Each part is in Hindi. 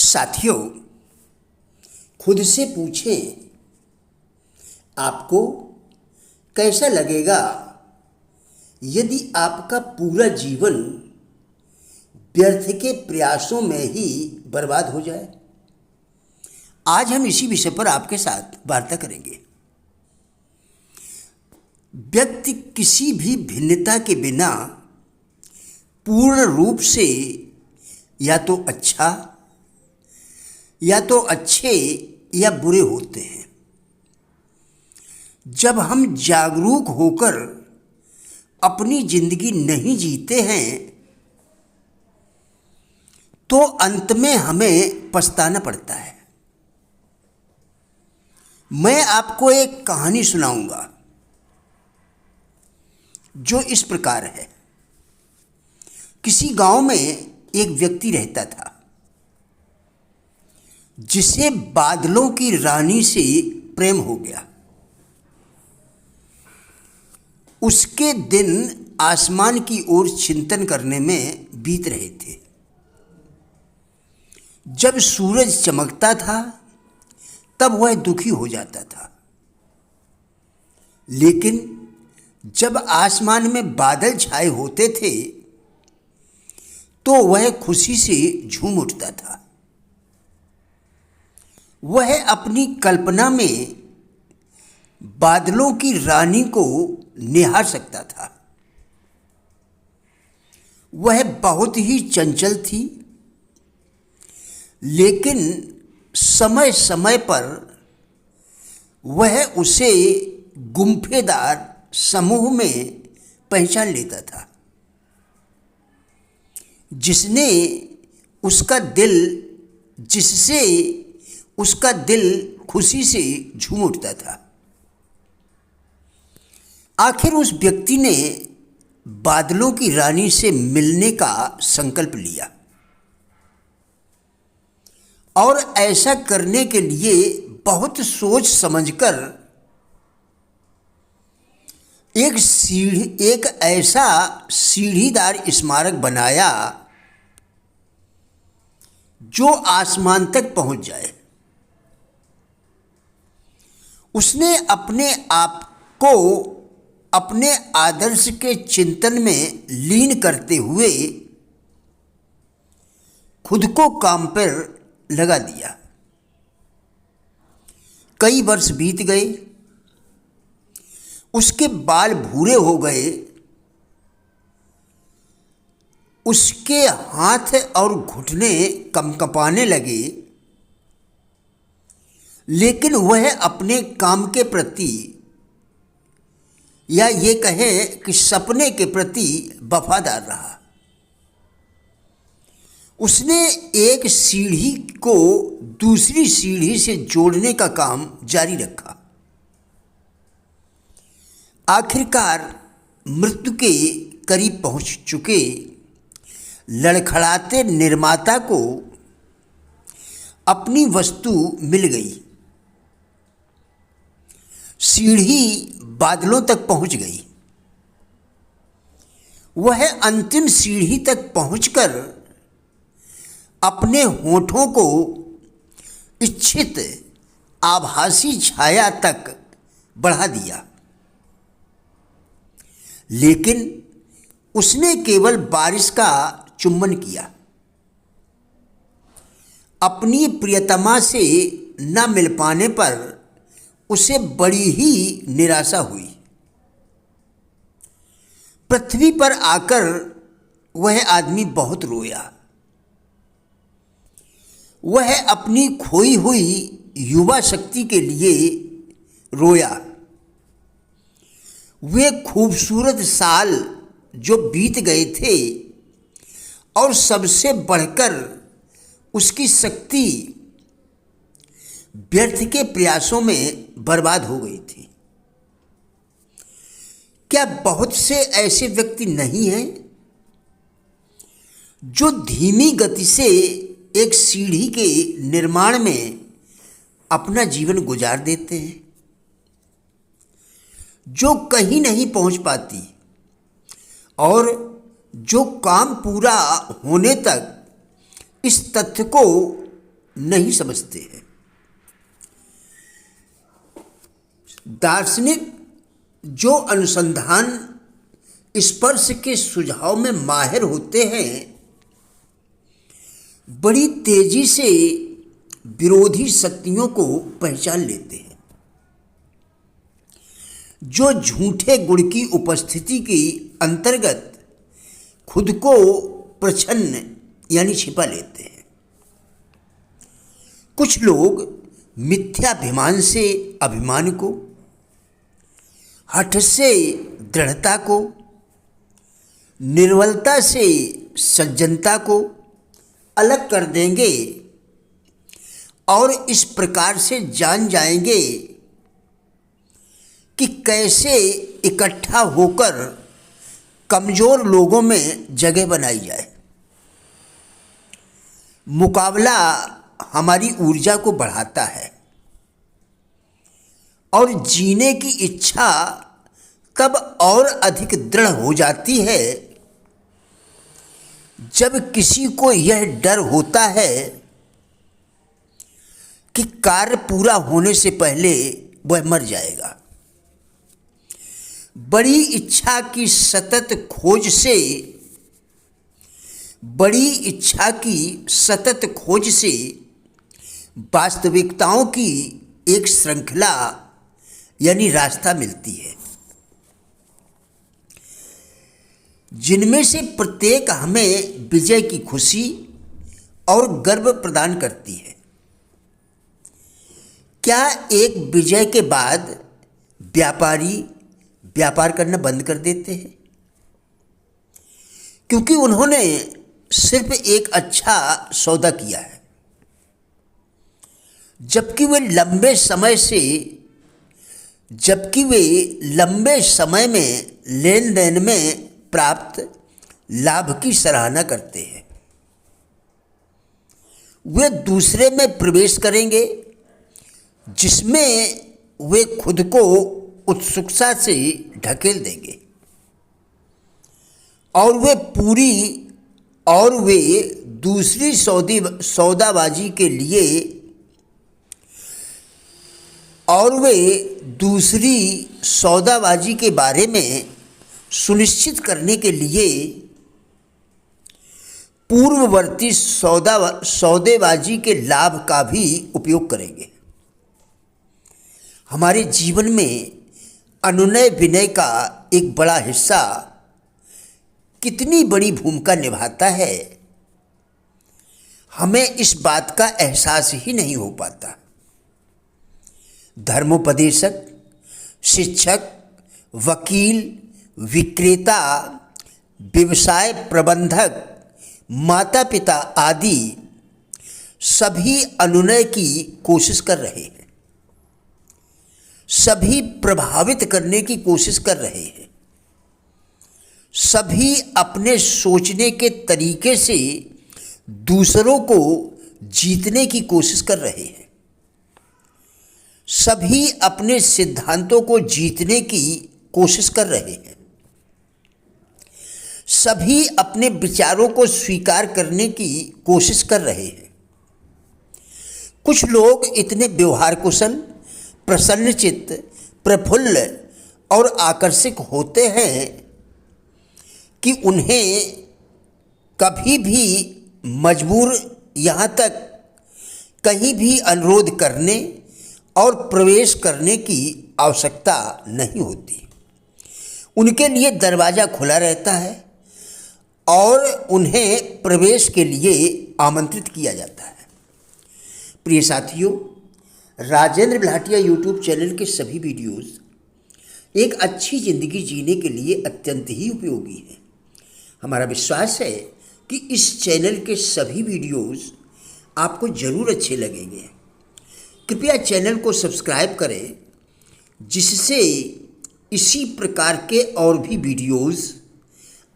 साथियों, खुद से पूछें, आपको कैसा लगेगा यदि आपका पूरा जीवन व्यर्थ के प्रयासों में ही बर्बाद हो जाए। आज हम इसी विषय पर आपके साथ वार्ता करेंगे। व्यक्ति किसी भी भिन्नता के बिना पूर्ण रूप से या तो अच्छा या तो अच्छे या बुरे होते हैं। जब हम जागरूक होकर अपनी जिंदगी नहीं जीते हैं तो अंत में हमें पछताना पड़ता है। मैं आपको एक कहानी सुनाऊंगा जो इस प्रकार है। किसी गांव में एक व्यक्ति रहता था जिसे बादलों की रानी से प्रेम हो गया। उसके दिन आसमान की ओर चिंतन करने में बीत रहे थे। जब सूरज चमकता था तब वह दुखी हो जाता था, लेकिन जब आसमान में बादल छाए होते थे तो वह खुशी से झूम उठता था। वह अपनी कल्पना में बादलों की रानी को निहार सकता था। वह बहुत ही चंचल थी, लेकिन समय समय पर वह उसे गुम्फेदार समूह में पहचान लेता था, जिससे उसका दिल खुशी से झूम उठता था। आखिर उस व्यक्ति ने बादलों की रानी से मिलने का संकल्प लिया और ऐसा करने के लिए बहुत सोच समझकर एक ऐसा सीढ़ीदार स्मारक बनाया जो आसमान तक पहुंच जाए। उसने अपने आप को अपने आदर्श के चिंतन में लीन करते हुए खुद को काम पर लगा दिया। कई वर्ष बीत गए। उसके बाल भूरे हो गए, उसके हाथ और घुटने कंपने लगे, लेकिन वह अपने काम के प्रति या ये कहें कि सपने के प्रति वफादार रहा। उसने एक सीढ़ी को दूसरी सीढ़ी से जोड़ने का काम जारी रखा। आखिरकार मृत्यु के करीब पहुंच चुके लड़खड़ाते निर्माता को अपनी वस्तु मिल गई। सीढ़ी बादलों तक पहुंच गई। वह अंतिम सीढ़ी तक पहुंचकर अपने होठों को इच्छित आभासी छाया तक बढ़ा दिया, लेकिन उसने केवल बारिश का चुंबन किया। अपनी प्रियतमा से न मिल पाने पर उसे बड़ी ही निराशा हुई। पृथ्वी पर आकर वह आदमी बहुत रोया। वह अपनी खोई हुई युवा शक्ति के लिए रोया। वे खूबसूरत साल जो बीत गए थे और सबसे बढ़कर उसकी शक्ति व्यर्थ के प्रयासों में बर्बाद हो गई थी। क्या बहुत से ऐसे व्यक्ति नहीं हैं जो धीमी गति से एक सीढ़ी के निर्माण में अपना जीवन गुजार देते हैं, जो कहीं नहीं पहुंच पाती और जो काम पूरा होने तक इस तथ्य को नहीं समझते हैं। दार्शनिक जो अनुसंधान स्पर्श के सुझाव में माहिर होते हैं, बड़ी तेजी से विरोधी शक्तियों को पहचान लेते हैं जो झूठे गुण की उपस्थिति के अंतर्गत खुद को प्रच्छन्न यानी छिपा लेते हैं। कुछ लोग मिथ्याभिमान से अभिमान को, हठ से दृढ़ता को, निर्बलता से सज्जनता को अलग कर देंगे और इस प्रकार से जान जाएंगे कि कैसे इकट्ठा होकर कमज़ोर लोगों में जगह बनाई जाए। मुकाबला हमारी ऊर्जा को बढ़ाता है और जीने की इच्छा तब और अधिक दृढ़ हो जाती है जब किसी को यह डर होता है कि कार्य पूरा होने से पहले वह मर जाएगा। बड़ी इच्छा की सतत खोज से वास्तविकताओं की एक श्रृंखला यानी रास्ता मिलती है, जिनमें से प्रत्येक हमें विजय की खुशी और गर्व प्रदान करती है। क्या एक विजय के बाद व्यापारी व्यापार करना बंद कर देते हैं क्योंकि उन्होंने सिर्फ एक अच्छा सौदा किया है, जबकि वे लंबे समय में लेन देन में प्राप्त लाभ की सराहना करते हैं? वे दूसरे में प्रवेश करेंगे जिसमें वे खुद को उत्सुकता से ढकेल देंगे और वे दूसरी सौदाबाजी के लिए के बारे में सुनिश्चित करने के लिए पूर्ववर्ती सौदेबाजी के लाभ का भी उपयोग करेंगे। हमारे जीवन में अनुनय विनय का एक बड़ा हिस्सा कितनी बड़ी भूमिका निभाता है, हमें इस बात का एहसास ही नहीं हो पाता। धर्मोपदेशक, शिक्षक, वकील, विक्रेता, व्यवसाय प्रबंधक, माता पिता आदि सभी अनुनय की कोशिश कर रहे हैं, सभी प्रभावित करने की कोशिश कर रहे हैं, सभी अपने सोचने के तरीके से दूसरों को जीतने की कोशिश कर रहे हैं, सभी अपने सिद्धांतों को जीतने की कोशिश कर रहे हैं, सभी अपने विचारों को स्वीकार करने की कोशिश कर रहे हैं। कुछ लोग इतने व्यवहार कुशल, प्रसन्नचित्त, प्रफुल्ल और आकर्षक होते हैं कि उन्हें कभी भी मजबूर, यहाँ तक कहीं भी अनुरोध करने और प्रवेश करने की आवश्यकता नहीं होती। उनके लिए दरवाज़ा खुला रहता है और उन्हें प्रवेश के लिए आमंत्रित किया जाता है। प्रिय साथियों, राजेंद्र बिल्हाटिया यूट्यूब चैनल के सभी वीडियोस एक अच्छी ज़िंदगी जीने के लिए अत्यंत ही उपयोगी हैं। हमारा विश्वास है कि इस चैनल के सभी वीडियोस आपको ज़रूर अच्छे लगेंगे। कृपया चैनल को सब्सक्राइब करें, जिससे इसी प्रकार के और भी वीडियोस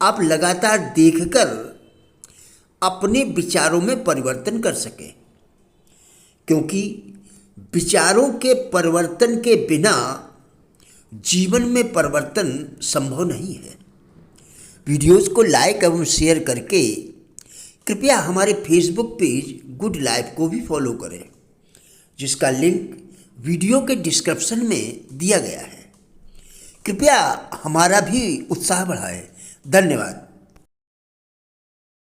आप लगातार देखकर अपने विचारों में परिवर्तन कर सकें, क्योंकि विचारों के परिवर्तन के बिना जीवन में परिवर्तन संभव नहीं है। वीडियोस को लाइक एवं शेयर करके कृपया हमारे फेसबुक पेज गुड लाइफ को भी फॉलो करें, जिसका लिंक वीडियो के डिस्क्रिप्शन में दिया गया है। कृपया हमारा भी उत्साह बढ़ाएं। धन्यवाद।